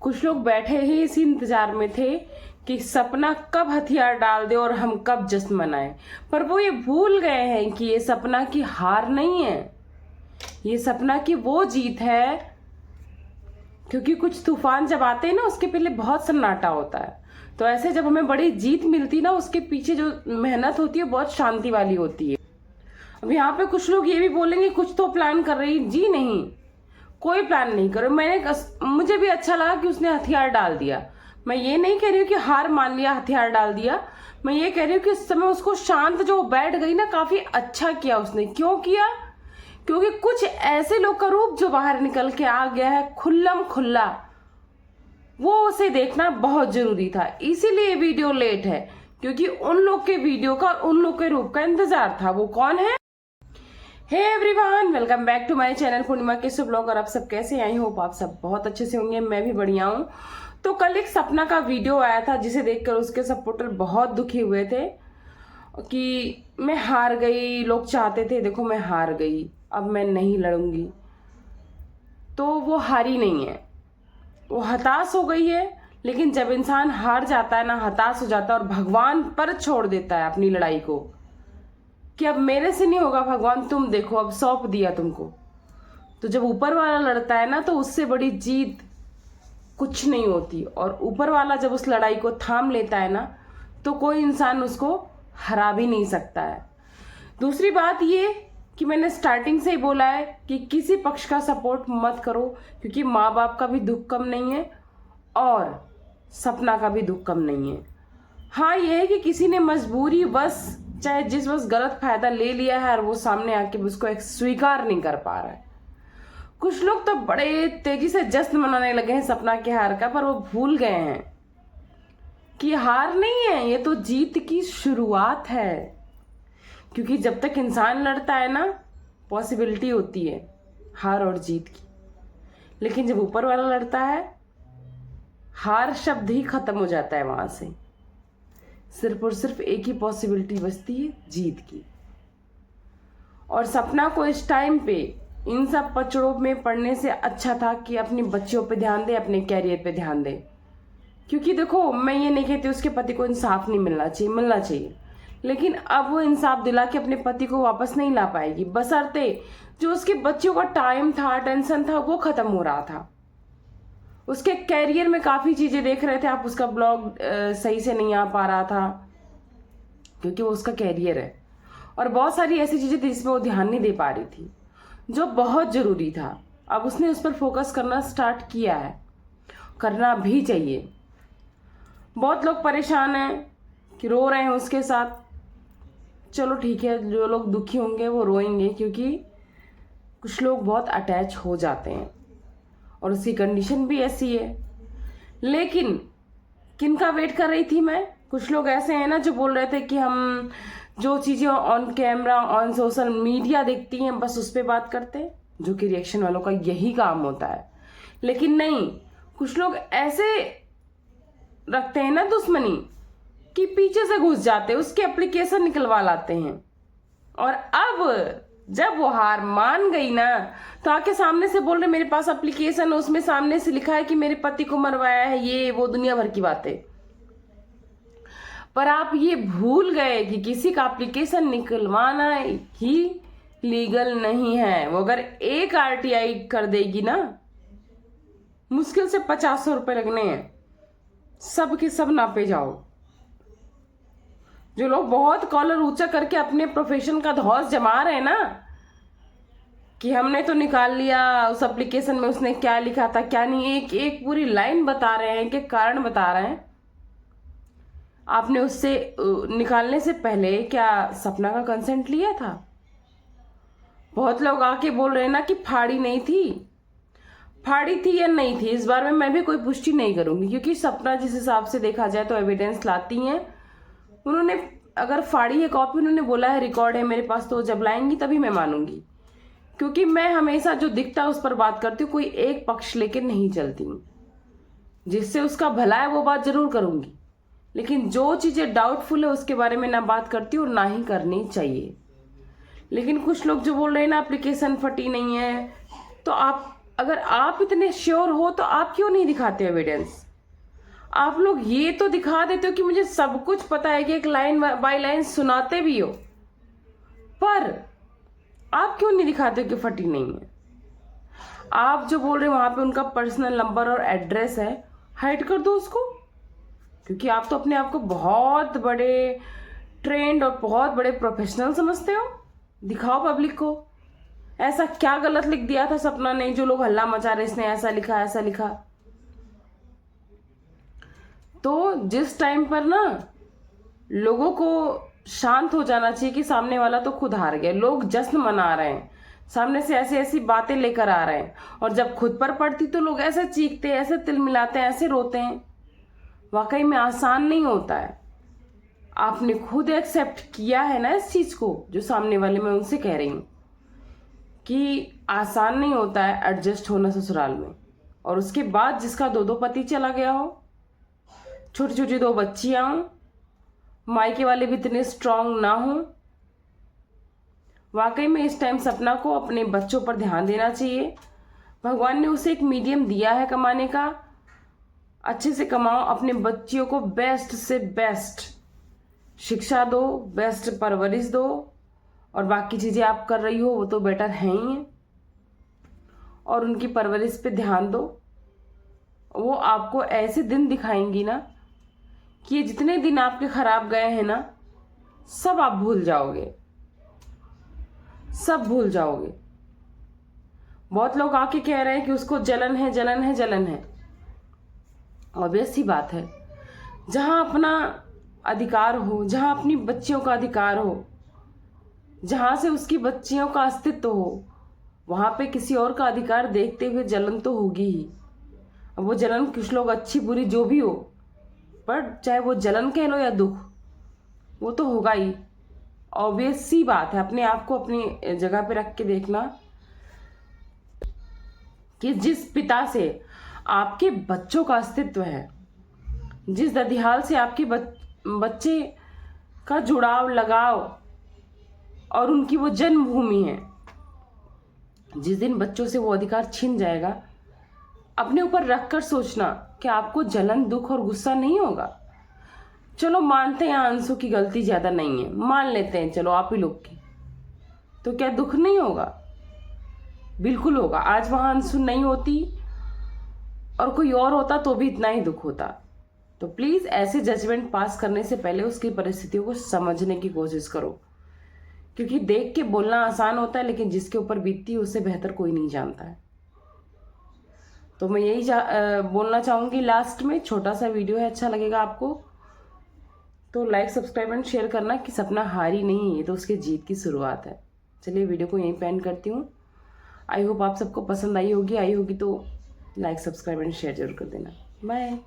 कुछ लोग बैठे ही इसी इंतजार में थे कि सपना कब हथियार डाल दे और हम कब जश्न मनाएं। पर वो ये भूल गए हैं कि ये सपना की हार नहीं है, ये सपना की वो जीत है। क्योंकि कुछ तूफान जब आते हैं ना, उसके पहले बहुत सन्नाटा होता है। तो ऐसे जब हमें बड़ी जीत मिलती ना, उसके पीछे जो मेहनत होती है बहुत शांति वाली होती है। अब यहाँ पे कुछ लोग ये भी बोलेंगे कुछ तो प्लान कर रही। जी नहीं, कोई प्लान नहीं करो। मुझे भी अच्छा लगा कि उसने हथियार डाल दिया। मैं ये नहीं कह रही हूँ कि हार मान लिया, हथियार डाल दिया। मैं ये कह रही हूँ कि इस समय उसको शांत जो बैठ गई ना, काफी अच्छा किया उसने। क्यों किया? क्योंकि कुछ ऐसे लोग का रूप जो बाहर निकल के आ गया है खुल्लम खुल्ला, वो उसे देखना बहुत जरूरी था। इसीलिए वीडियो लेट है, क्योंकि उन लोग के वीडियो का और उन लोग के रूप का इंतजार था। वो कौन है? Hey everyone, welcome back to my channel Purnima केसु ब्लॉग। और आप सब कैसे? आई होप आप सब बहुत अच्छे से होंगे। मैं भी बढ़िया हूँ। तो कल एक सपना का वीडियो आया था, जिसे देखकर उसके सपोर्टर बहुत दुखी हुए थे कि मैं हार गई। लोग चाहते थे देखो मैं हार गई, अब मैं नहीं लड़ूंगी। तो वो हारी नहीं है, वो हताश हो गई है। लेकिन जब इंसान हार जाता है ना, हताश हो जाता है और भगवान पर छोड़ देता है अपनी लड़ाई को कि अब मेरे से नहीं होगा भगवान, तुम देखो, अब सौंप दिया तुमको। तो जब ऊपर वाला लड़ता है ना, तो उससे बड़ी जीत कुछ नहीं होती। और ऊपर वाला जब उस लड़ाई को थाम लेता है ना, तो कोई इंसान उसको हरा भी नहीं सकता है। दूसरी बात ये कि मैंने स्टार्टिंग से ही बोला है कि किसी पक्ष का सपोर्ट मत करो, क्योंकि माँ बाप का भी दुख कम नहीं है और सपना का भी दुख कम नहीं है। हाँ, यह है कि किसी ने मजबूरी बस, चाहे जिस बस गलत फायदा ले लिया है और वो सामने आके उसको स्वीकार नहीं कर पा रहा है। कुछ लोग तो बड़े तेजी से जश्न मनाने लगे हैं सपना के हार का, पर वो भूल गए हैं कि हार नहीं है, ये तो जीत की शुरुआत है। क्योंकि जब तक इंसान लड़ता है ना, पॉसिबिलिटी होती है हार और जीत की। लेकिन जब ऊपर वाला लड़ता है, हार शब्द ही खत्म हो जाता है। वहां से सिर्फ और सिर्फ एक ही पॉसिबिलिटी बचती है, जीत की। और सपना को इस टाइम पे इन सब पचड़ों में पड़ने से अच्छा था कि अपनी बच्चियों पे ध्यान दे, अपने कैरियर पे ध्यान दे। क्योंकि देखो, मैं ये नहीं कहती उसके पति को इंसाफ नहीं मिलना चाहिए, मिलना चाहिए। लेकिन अब वो इंसाफ दिला के अपने पति को वापस नहीं ला पाएगी, बशर्ते जो उसके बच्चों का टाइम था, टेंशन था, वो खत्म हो रहा था। उसके कैरियर में काफी चीजें देख रहे थे आप, उसका ब्लॉग सही से नहीं आ पा रहा था क्योंकि वो उसका कैरियर है। और बहुत सारी ऐसी चीजें थी जिसमें वो ध्यान नहीं दे पा रही थी, जो बहुत जरूरी था। अब उसने उस पर फोकस करना स्टार्ट किया है, करना भी चाहिए। बहुत लोग परेशान हैं कि रो रहे हैं उसके साथ। चलो ठीक है, जो लोग दुखी होंगे वो रोएंगे, क्योंकि कुछ लोग बहुत अटैच हो जाते हैं और उसकी कंडीशन भी ऐसी है। लेकिन किनका वेट कर रही थी मैं? कुछ लोग ऐसे हैं ना जो बोल रहे थे कि हम जो चीजें on camera, on social media दिखती हैं, बस उस पर बात करते हैं, जो कि रिएक्शन वालों का यही काम होता है। लेकिन नहीं, कुछ लोग ऐसे रखते हैं ना दुश्मनी कि पीछे से घुस जाते हैं, उसके एप्लीकेशन निकलवा लाते हैं। और अब जब वो हार मान गई ना, तो आके सामने से बोल रहे मेरे पास एप्लीकेशन है, उसमें सामने से लिखा है कि मेरे पति को मरवाया है, ये वो दुनिया भर की बातें। पर आप ये भूल गए कि किसी का एप्लीकेशन निकलवाना ही लीगल नहीं है। वो अगर एक आरटीआई कर देगी ना, मुश्किल से 500 रुपए लगने हैं, सब के सब नापे जाओ। जो लोग बहुत कॉलर ऊंचा करके अपने प्रोफेशन का धौंस जमा रहे हैं ना, कि हमने तो निकाल लिया उस एप्लीकेशन में उसने क्या लिखा था क्या नहीं, एक एक पूरी लाइन बता रहे हैं, कि कारण बता रहे हैं। आपने उससे निकालने से पहले क्या सपना का कंसेंट लिया था? बहुत लोग आके बोल रहे हैं ना कि फाड़ी नहीं थी। फाड़ी थी या नहीं थी, इस बार में मैं भी कोई पुष्टि नहीं करूंगी, क्योंकि सपना जिस हिसाब से देखा जाए तो एविडेंस लाती हैं। उन्होंने अगर फाड़ी है कॉपी, उन्होंने बोला है रिकॉर्ड है मेरे पास, तो जब लाएंगी तभी मैं मानूंगी। क्योंकि मैं हमेशा जो दिखता है उस पर बात करती हूँ, कोई एक पक्ष लेकर नहीं चलती हूँ। जिससे उसका भला है वो बात जरूर करूंगी, लेकिन जो चीजें डाउटफुल है उसके बारे में ना बात करती हूँ और ना ही करनी चाहिए। लेकिन कुछ लोग जो बोल रहे हैं ना एप्लीकेशन फटी नहीं है, तो आप अगर आप इतने श्योर हो तो आप क्यों नहीं दिखाते एविडेंस? आप लोग ये तो दिखा देते हो कि मुझे सब कुछ पता है, कि एक लाइन बाय लाइन सुनाते भी हो, पर आप क्यों नहीं दिखाते हो कि फटी नहीं है? आप जो बोल रहे हो वहां पे उनका पर्सनल नंबर और एड्रेस है, हाइड कर दो उसको, क्योंकि आप तो अपने आप को बहुत बड़े ट्रेंड और बहुत बड़े प्रोफेशनल समझते हो। दिखाओ पब्लिक को, ऐसा क्या गलत लिख दिया था सपना ने जो लोग हल्ला मचा रहे, इसने ऐसा लिखा ऐसा लिखा। तो जिस टाइम पर ना लोगों को शांत हो जाना चाहिए कि सामने वाला तो खुद हार गया, लोग जश्न मना रहे हैं, सामने से ऐसी ऐसी बातें लेकर आ रहे हैं, और जब खुद पर पड़ती तो लोग ऐसे चीखते, ऐसे तिल मिलाते हैं, ऐसे रोते हैं। वाकई में आसान नहीं होता है। आपने खुद एक्सेप्ट किया है ना इस चीज को, जो सामने वाले, मैं उनसे कह रही हूं कि आसान नहीं होता है एडजस्ट होना ससुराल में। और उसके बाद जिसका दो पति चला गया हो, छोटी छोटी 2 बच्चियां हों, मायके वाले भी इतने स्ट्रांग ना हो। वाकई में इस टाइम सपना को अपने बच्चों पर ध्यान देना चाहिए। भगवान ने उसे एक मीडियम दिया है कमाने का, अच्छे से कमाओ, अपने बच्चियों को बेस्ट से बेस्ट शिक्षा दो, बेस्ट परवरिश दो, और बाकी चीजें आप कर रही हो वो तो बेटर है ही है। और उनकी परवरिश पे ध्यान दो, वो आपको ऐसे दिन दिखाएंगी ना कि ये जितने दिन आपके खराब गए हैं ना, सब आप भूल जाओगे, सब भूल जाओगे। बहुत लोग आके कह रहे हैं कि उसको जलन है जलन है जलन है। ऑब्वियस सी बात है, जहां अपना अधिकार हो, जहां अपनी बच्चियों का अधिकार हो, जहां से उसकी बच्चियों का अस्तित्व हो, वहां पे किसी और का अधिकार देखते हुए जलन तो होगी ही। अब वो जलन कुछ लोग अच्छी बुरी जो भी हो, पर चाहे वो जलन कह लो या दुख, वो तो होगा ही। ऑब्वियस सी बात है। अपने आप को अपनी जगह पे रख के देखना कि जिस पिता से आपके बच्चों का अस्तित्व है, जिस ददिहाल से आपके बच्चे का जुड़ाव, लगाव और उनकी वो जन्मभूमि है, जिस दिन बच्चों से वो अधिकार छिन जाएगा, अपने ऊपर रखकर सोचना कि आपको जलन, दुख और गुस्सा नहीं होगा। चलो मानते हैं अंशु की गलती ज्यादा नहीं है, मान लेते हैं, चलो आप ही लोग की, तो क्या दुख नहीं होगा? बिल्कुल होगा। आज वहां अंशु नहीं होती और कोई और होता तो भी इतना ही दुख होता। तो प्लीज ऐसे जजमेंट पास करने से पहले उसकी परिस्थितियों को समझने की कोशिश करो, क्योंकि देख के बोलना आसान होता है, लेकिन जिसके ऊपर बीतती है उससे बेहतर कोई नहीं जानता है। तो मैं यही बोलना चाहूंगी लास्ट में। छोटा सा वीडियो है, अच्छा लगेगा आपको तो लाइक, सब्सक्राइब एंड शेयर करना कि सपना हारी नहीं है, ये तो उसके जीत की शुरुआत है। चलिए वीडियो को यहीं पे एंड करती हूँ। आई होप आप सबको पसंद आई होगी तो लाइक, सब्सक्राइब एंड शेयर जरूर कर देना। बाय।